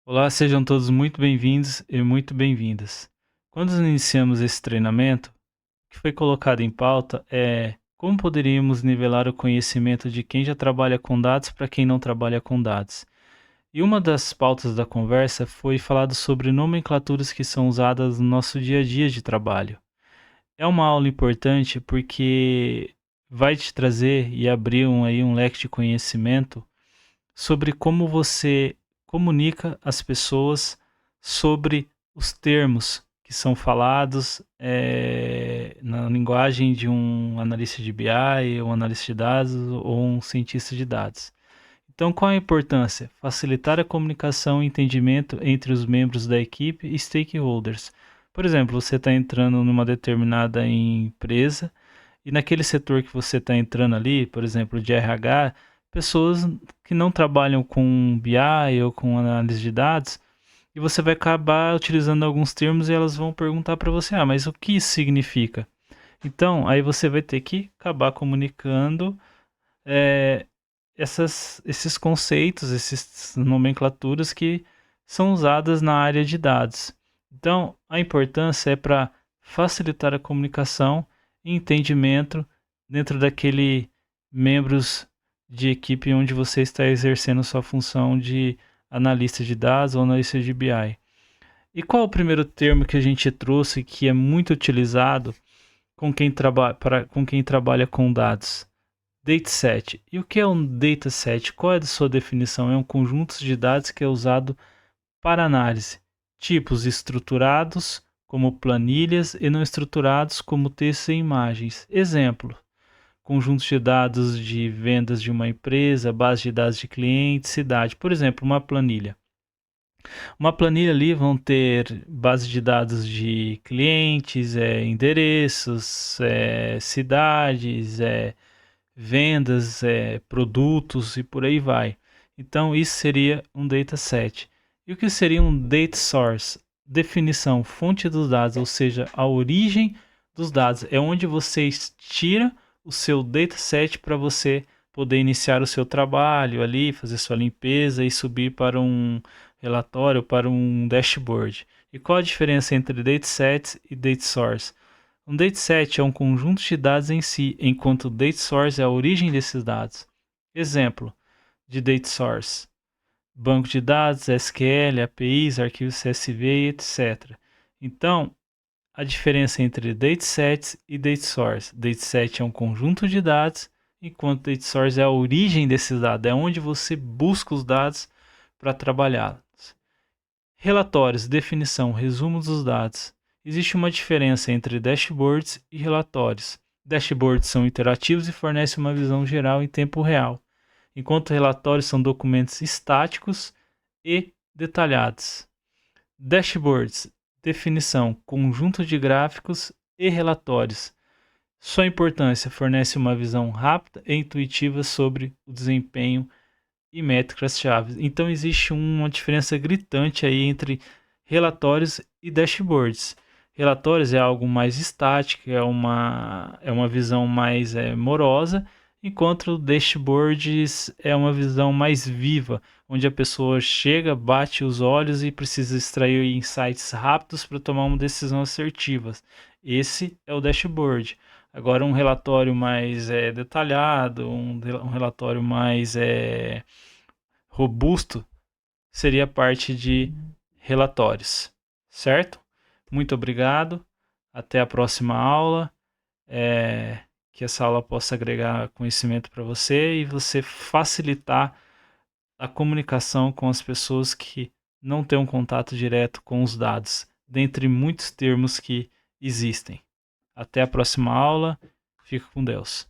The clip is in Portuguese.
Olá, sejam todos muito bem-vindos e muito bem-vindas. Quando iniciamos esse treinamento, o que foi colocado em pauta é como poderíamos nivelar o conhecimento de quem já trabalha com dados para quem não trabalha com dados. E uma das pautas da conversa foi falado sobre nomenclaturas que são usadas no nosso dia a dia de trabalho. É uma aula importante porque vai te trazer e abrir um leque de conhecimento sobre como você comunica às pessoas sobre os termos que são falados na linguagem de um analista de BI, um analista de dados ou um cientista de dados. Então, qual a importância? Facilitar a comunicação e entendimento entre os membros da equipe e stakeholders. Por exemplo, você está entrando numa determinada empresa e naquele setor que você está entrando ali, por exemplo, de RH, pessoas que não trabalham com BI ou com análise de dados, e você vai acabar utilizando alguns termos e elas vão perguntar para você, mas o que isso significa? Então, aí você vai ter que acabar comunicando é, esses conceitos, essas nomenclaturas que são usadas na área de dados. Então, a importância é para facilitar a comunicação e entendimento dentro daquele membros de equipe onde você está exercendo sua função de analista de dados ou analista de BI. E qual é o primeiro termo que a gente trouxe que é muito utilizado com quem trabalha com dados? Dataset. E o que é um dataset? Qual é a sua definição? É um conjunto de dados que é usado para análise. Tipos estruturados, como planilhas, e não estruturados, como textos e imagens. Exemplo: conjuntos de dados de vendas de uma empresa, base de dados de clientes, cidade. Por exemplo, uma planilha. Uma planilha ali vão ter base de dados de clientes, endereços, cidades, vendas, produtos e por aí vai. Então, isso seria um dataset. E o que seria um data source? Definição, fonte dos dados, ou seja, a origem dos dados. É onde você tira o seu dataset para você poder iniciar o seu trabalho ali, fazer sua limpeza e subir para um relatório, para um dashboard. E qual a diferença entre dataset e data source? Um dataset é um conjunto de dados em si, enquanto o data source é a origem desses dados. Exemplo de data source: banco de dados, SQL, APIs, arquivos CSV, etc. Então, a diferença entre datasets e data source: dataset é um conjunto de dados, enquanto data source é a origem desses dados, é onde você busca os dados para trabalhá-los. Relatórios, definição, resumo dos dados. Existe uma diferença entre dashboards e relatórios. Dashboards são interativos e fornecem uma visão geral em tempo real, enquanto relatórios são documentos estáticos e detalhados. Dashboards, definição, conjunto de gráficos e relatórios. Sua importância: fornece uma visão rápida e intuitiva sobre o desempenho e métricas-chave. Então existe uma diferença gritante aí entre relatórios e dashboards. Relatórios é algo mais estático, é uma visão mais morosa, enquanto dashboards é uma visão mais viva, onde a pessoa chega, bate os olhos e precisa extrair insights rápidos para tomar uma decisão assertiva. Esse é o dashboard. Agora, um relatório mais detalhado, um relatório mais robusto, seria parte de relatórios, certo? Muito obrigado, até a próxima aula, que essa aula possa agregar conhecimento para você e você facilitar a comunicação com as pessoas que não têm um contato direto com os dados, dentre muitos termos que existem. Até a próxima aula, fica com Deus.